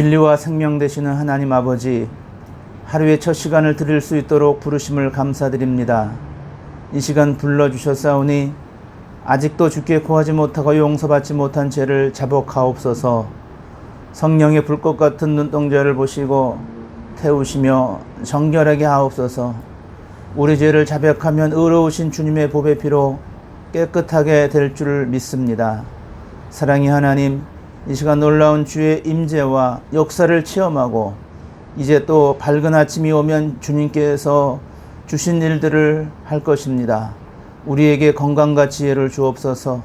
진리와 생명 되시는 하나님 아버지, 하루의 첫 시간을 드릴 수 있도록 부르심을 감사드립니다. 이 시간 불러주셨사오니 아직도 주께 구하지 못하고 용서받지 못한 죄를 자복하옵소서. 성령의 불꽃 같은 눈동자를 보시고 태우시며 정결하게 하옵소서. 우리 죄를 자백하면 의로우신 주님의 보배 피로 깨끗하게 될 줄 믿습니다. 사랑의 하나님, 이 시간 놀라운 주의 임재와 역사를 체험하고 이제 또 밝은 아침이 오면 주님께서 주신 일들을 할 것입니다. 우리에게 건강과 지혜를 주옵소서.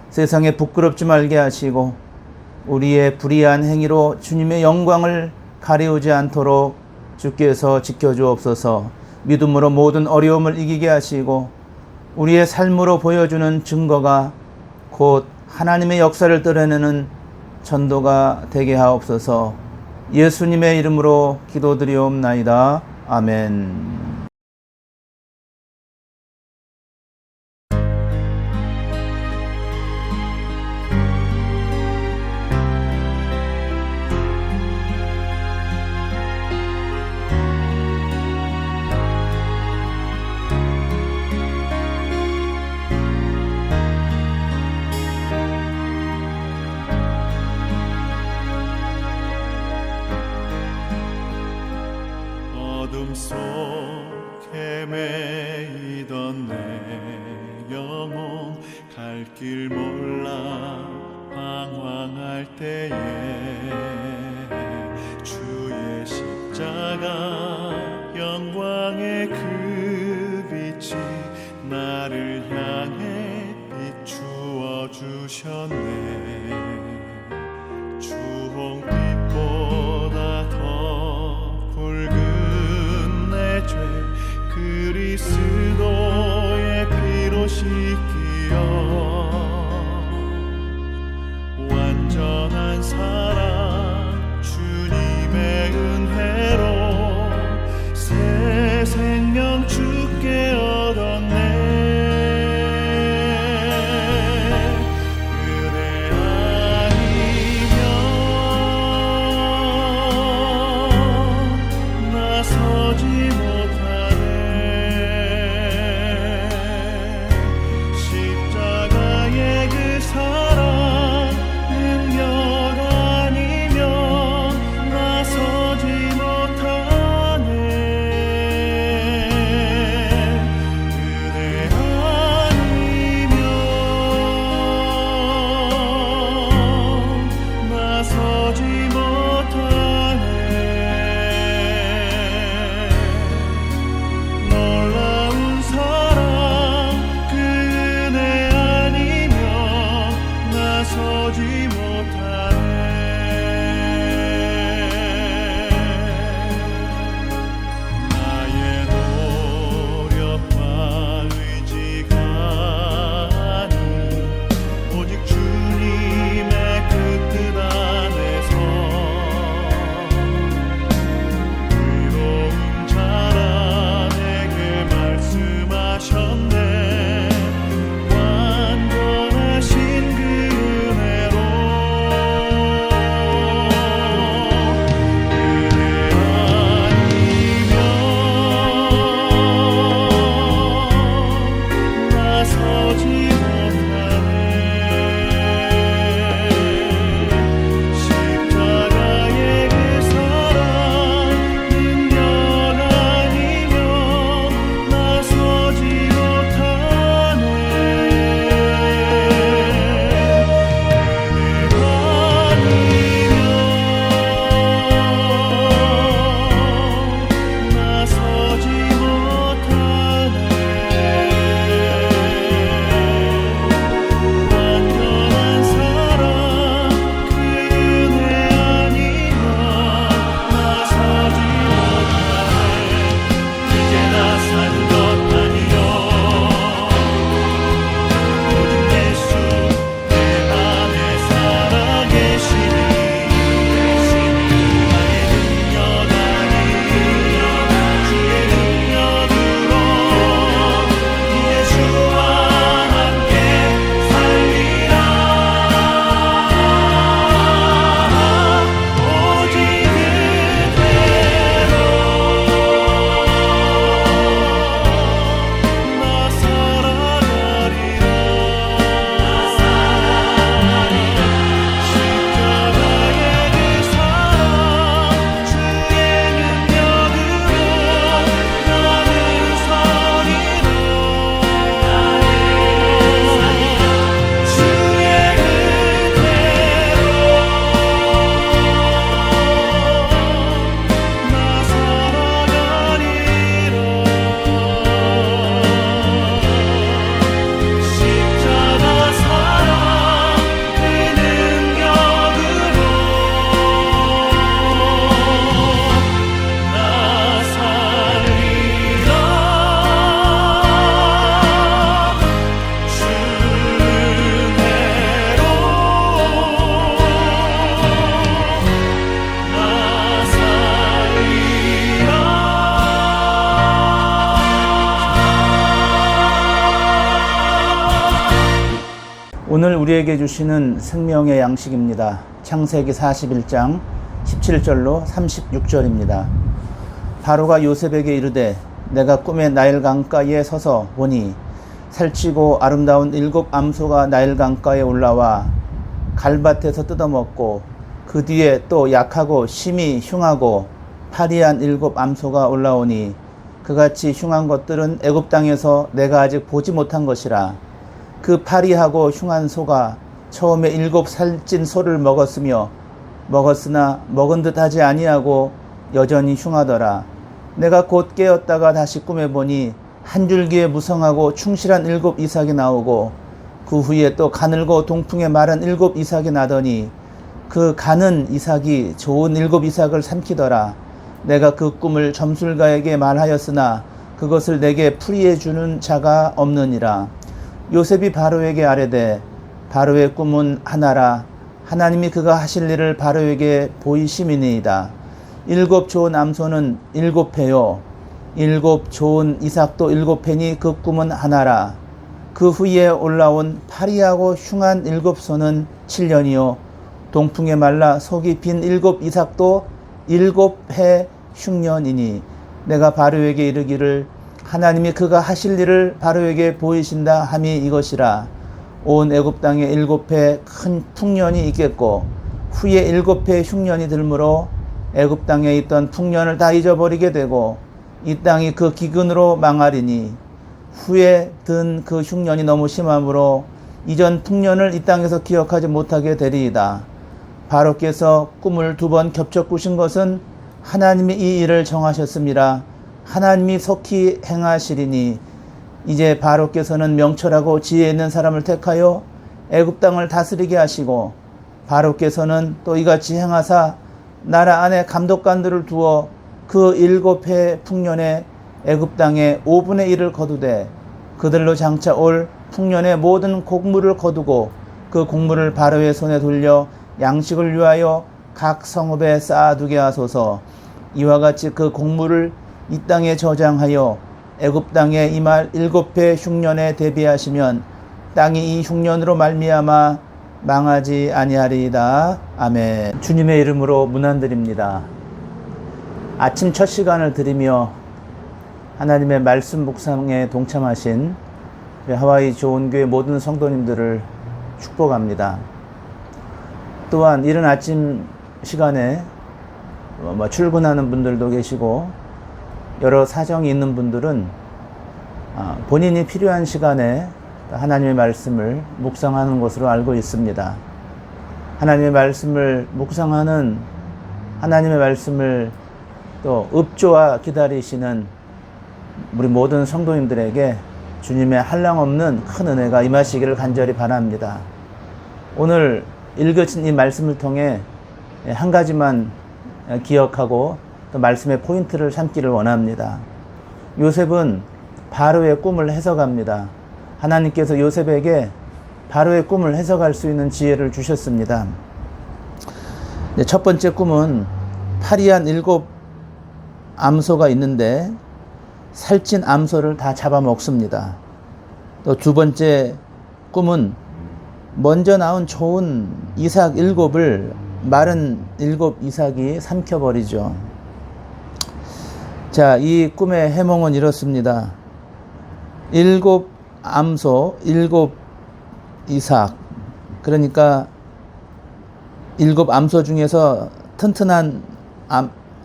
세상에 부끄럽지 말게 하시고 우리의 불의한 행위로 주님의 영광을 가리우지 않도록 주께서 지켜주옵소서. 믿음으로 모든 어려움을 이기게 하시고 우리의 삶으로 보여주는 증거가 곧 하나님의 역사를 드러내는 전도가 되게 하옵소서. 예수님의 이름으로 기도드리옵나이다. 아멘. 어둠 속 헤매이던 내 영혼 갈 길 몰라 방황할 때에 주의 십자가 영광의 그 빛이 나를 향해 비추어 주셨네. 주홍빛보다 더 붉은 내 죄 그리스도의 피로 씻기어 완전한 사랑 주님의 은혜로 새 생명 주께 얻었네. 오늘 우리에게 주시는 생명의 양식입니다. 창세기 41장 17절로 36절입니다. 바로가 요셉에게 이르되 내가 꿈에 나일 강가에 서서 보니 살찌고 아름다운 7 암소가 나일 강가에 올라와 갈밭에서 뜯어먹고 그 뒤에 또 약하고 심히 흉하고 파리한 7 암소가 올라오니 그같이 흉한 것들은 애굽 땅에서 내가 아직 보지 못한 것이라. 그 파리하고 흉한 소가 처음에 7 살찐 소를 먹었으나 먹은 듯 하지 아니하고 여전히 흉하더라. 내가 곧 깨었다가 다시 꿈에 보니 한 줄기에 무성하고 충실한 7 이삭이 나오고 그 후에 또 가늘고 동풍에 마른 7 이삭이 나더니 그 가는 이삭이 좋은 7 이삭을 삼키더라. 내가 그 꿈을 점술가에게 말하였으나 그것을 내게 풀이해 주는 자가 없느니라. 요셉이 바로에게 아뢰되 바로의 꿈은 하나라. 하나님이 그가 하실 일을 바로에게 보이심이니이다. 7 좋은 암소는 7회요 7 좋은 이삭도 7회니 그 꿈은 하나라. 그 후에 올라온 파리하고 흉한 7 소는 7년이요 동풍에 말라 속이 빈 7 이삭도 7해 흉년이니 내가 바로에게 이르기를 하나님이 그가 하실 일을 바로에게 보이신다 함이 이것이라. 온 애굽 땅에 7해 큰 풍년이 있겠고 후에 7해 흉년이 들므로 애굽 땅에 있던 풍년을 다 잊어버리게 되고 이 땅이 그 기근으로 망하리니 후에 든 그 흉년이 너무 심함으로 이전 풍년을 이 땅에서 기억하지 못하게 되리이다. 바로께서 꿈을 2번 겹쳐 꾸신 것은 하나님이 이 일을 정하셨음이라. 하나님이 속히 행하시리니 이제 바로께서는 명철하고 지혜 있는 사람을 택하여 애굽 땅을 다스리게 하시고 바로께서는 또 이같이 행하사 나라 안에 감독관들을 두어 그 7해 풍년에 애굽 땅에 5분의 1을 거두되 그들로 장차 올 풍년의 모든 곡물을 거두고 그 곡물을 바로의 손에 돌려 양식을 위하여 각 성읍에 쌓아두게 하소서. 이와 같이 그 곡물을 이 땅에 저장하여 애굽 땅에 임할 7해 흉년에 대비하시면 땅이 이 흉년으로 말미암아 망하지 아니하리이다. 아멘. 주님의 이름으로 문안드립니다. 아침 첫 시간을 드리며 하나님의 말씀 묵상에 동참하신 하와이 좋은교회 모든 성도님들을 축복합니다. 또한 이른 아침 시간에 출근하는 분들도 계시고 여러 사정이 있는 분들은 본인이 필요한 시간에 하나님의 말씀을 묵상하는 것으로 알고 있습니다. 하나님의 말씀을 묵상하는 하나님의 말씀을 또 읍조와 기다리시는 우리 모든 성도님들에게 주님의 한량없는 큰 은혜가 임하시기를 간절히 바랍니다. 오늘 읽으신 이 말씀을 통해 한 가지만 기억하고 또 말씀의 포인트를 삼기를 원합니다. 요셉은 바로의 꿈을 해석합니다. 하나님께서 요셉에게 바로의 꿈을 해석할 수 있는 지혜를 주셨습니다. 첫 번째 꿈은 파리한 7 암소가 있는데 살찐 암소를 다 잡아먹습니다. 또 두 번째 꿈은 먼저 나온 좋은 이삭 7을 마른 7 이삭이 삼켜버리죠. 자, 이 꿈의 해몽은 이렇습니다. 7 암소, 7 이삭. 그러니까 7 암소 중에서 튼튼한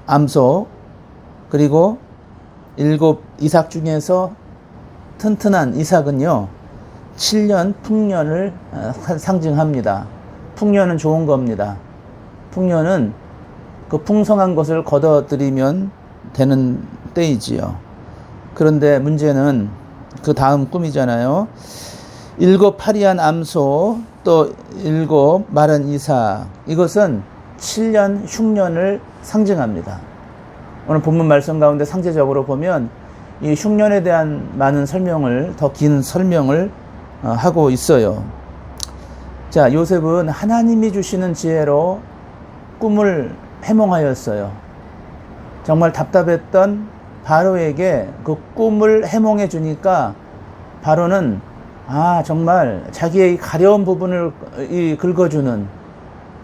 암소, 그리고 7 이삭 중에서 튼튼한 이삭은요 7년 풍년을 상징합니다. 풍년은 좋은 겁니다. 풍년은 그 풍성한 것을 거둬들이면 되는 때이지요. 그런데 문제는 그 다음 꿈이잖아요. 7 파리한 암소, 또 7 마른 이삭. 이것은 7년 흉년을 상징합니다. 오늘 본문 말씀 가운데 상세적으로 보면 이 흉년에 대한 많은 설명을, 더 긴 설명을 하고 있어요. 자, 요셉은 하나님이 주시는 지혜로 꿈을 해몽하였어요. 정말 답답했던 바로에게 그 꿈을 해몽해 주니까 바로는 정말 자기의 가려운 부분을 긁어주는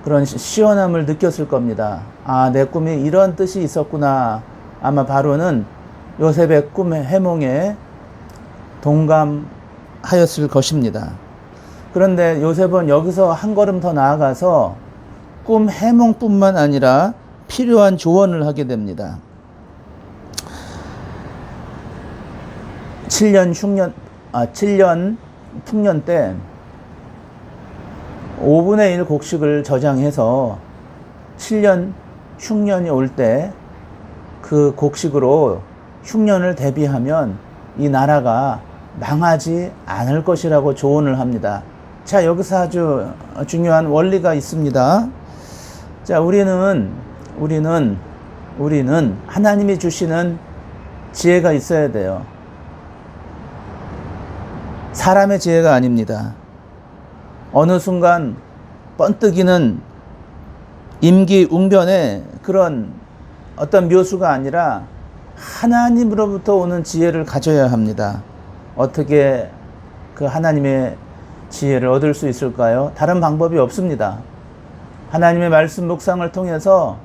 그런 시원함을 느꼈을 겁니다. 내 꿈에 이런 뜻이 있었구나. 아마 바로는 요셉의 꿈의 해몽에 동감하였을 것입니다. 그런데 요셉은 여기서 한 걸음 더 나아가서 꿈 해몽뿐만 아니라 필요한 조언을 하게 됩니다. 7년 풍년 때 5분의 1 곡식을 저장해서 7년 흉년이 올 때 그 곡식으로 흉년을 대비하면 이 나라가 망하지 않을 것이라고 조언을 합니다. 자, 여기서 아주 중요한 원리가 있습니다. 자, 우리는 하나님이 주시는 지혜가 있어야 돼요. 사람의 지혜가 아닙니다. 어느 순간 번뜩이는 임기응변의 그런 어떤 묘수가 아니라 하나님으로부터 오는 지혜를 가져야 합니다. 어떻게 그 하나님의 지혜를 얻을 수 있을까요? 다른 방법이 없습니다. 하나님의 말씀 묵상을 통해서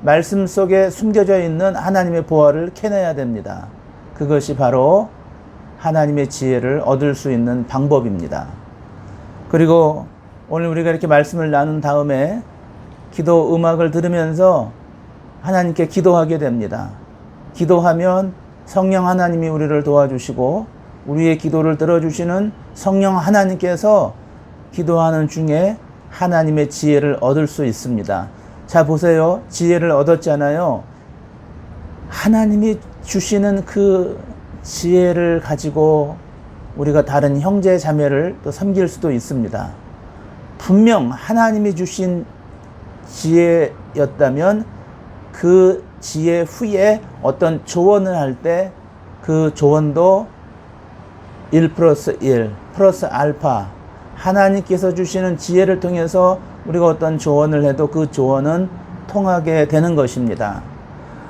말씀 속에 숨겨져 있는 하나님의 보화를 캐내야 됩니다. 그것이 바로 하나님의 지혜를 얻을 수 있는 방법입니다. 그리고 오늘 우리가 이렇게 말씀을 나눈 다음에 기도 음악을 들으면서 하나님께 기도하게 됩니다. 기도하면 성령 하나님이 우리를 도와주시고 우리의 기도를 들어주시는 성령 하나님께서 기도하는 중에 하나님의 지혜를 얻을 수 있습니다. 자, 보세요. 지혜를 얻었잖아요. 하나님이 주시는 그 지혜를 가지고 우리가 다른 형제 자매를 또 섬길 수도 있습니다. 분명 하나님이 주신 지혜였다면 그 지혜 후에 어떤 조언을 할 때 그 조언도 1 플러스 1 플러스 알파, 하나님께서 주시는 지혜를 통해서 우리가 어떤 조언을 해도 그 조언은 통하게 되는 것입니다.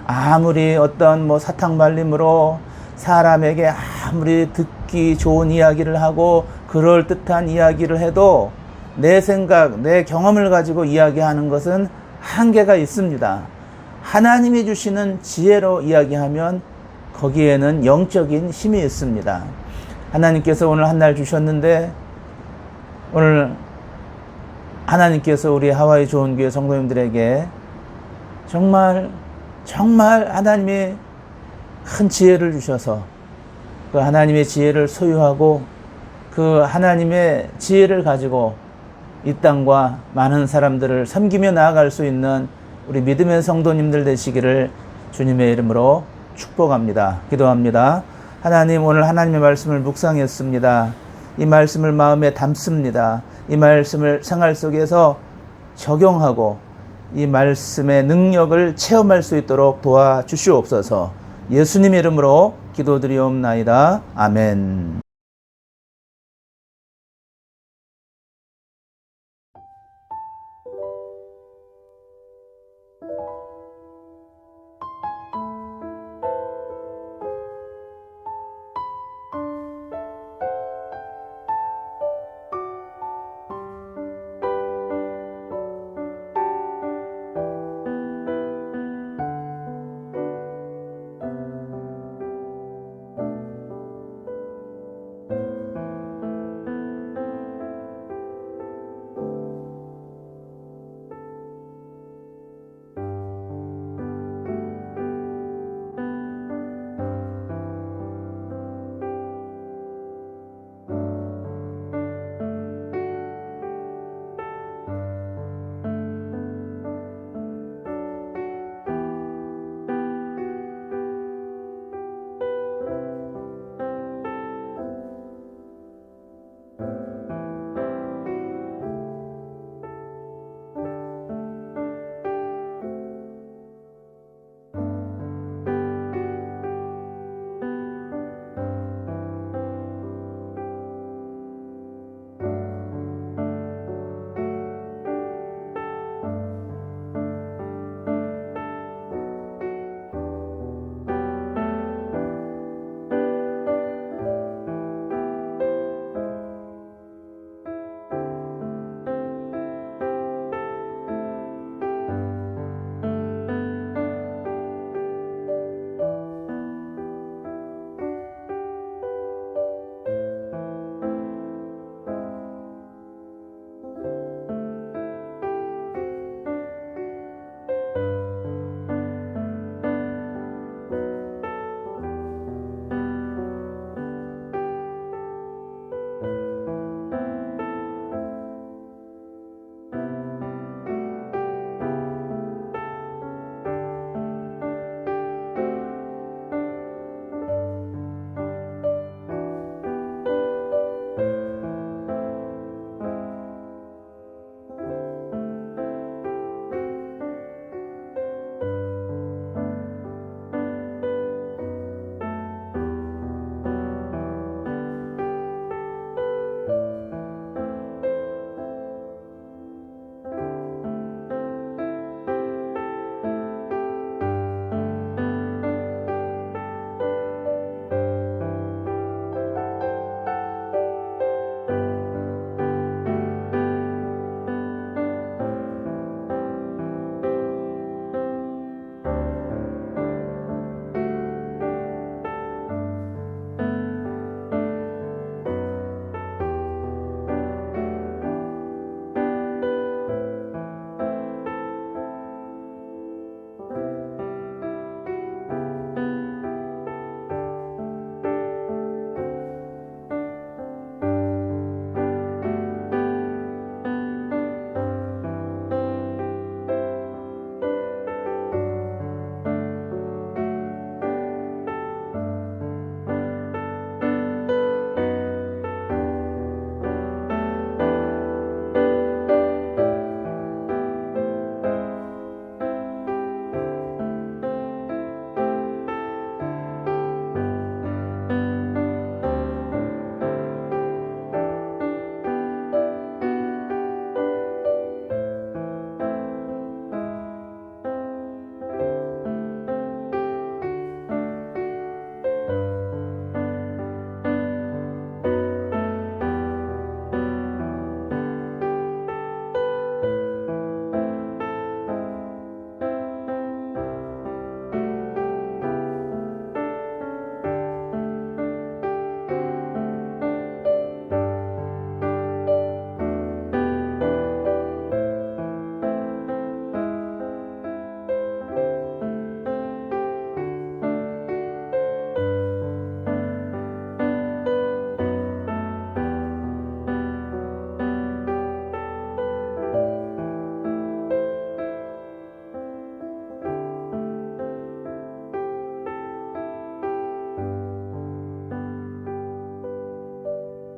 아무리 어떤 사탕 발림으로 사람에게 아무리 듣기 좋은 이야기를 하고 그럴듯한 이야기를 해도 내 생각, 내 경험을 가지고 이야기하는 것은 한계가 있습니다. 하나님이 주시는 지혜로 이야기하면 거기에는 영적인 힘이 있습니다. 하나님께서 오늘 한 날 주셨는데, 오늘 하나님께서 우리 하와이 좋은 교회 성도님들에게 정말 하나님이 큰 지혜를 주셔서 그 하나님의 지혜를 소유하고 그 하나님의 지혜를 가지고 이 땅과 많은 사람들을 섬기며 나아갈 수 있는 우리 믿음의 성도님들 되시기를 주님의 이름으로 축복합니다. 기도합니다. 하나님, 오늘 하나님의 말씀을 묵상했습니다. 이 말씀을 마음에 담습니다. 이 말씀을 생활 속에서 적용하고 이 말씀의 능력을 체험할 수 있도록 도와주시옵소서. 예수님 이름으로 기도드리옵나이다. 아멘.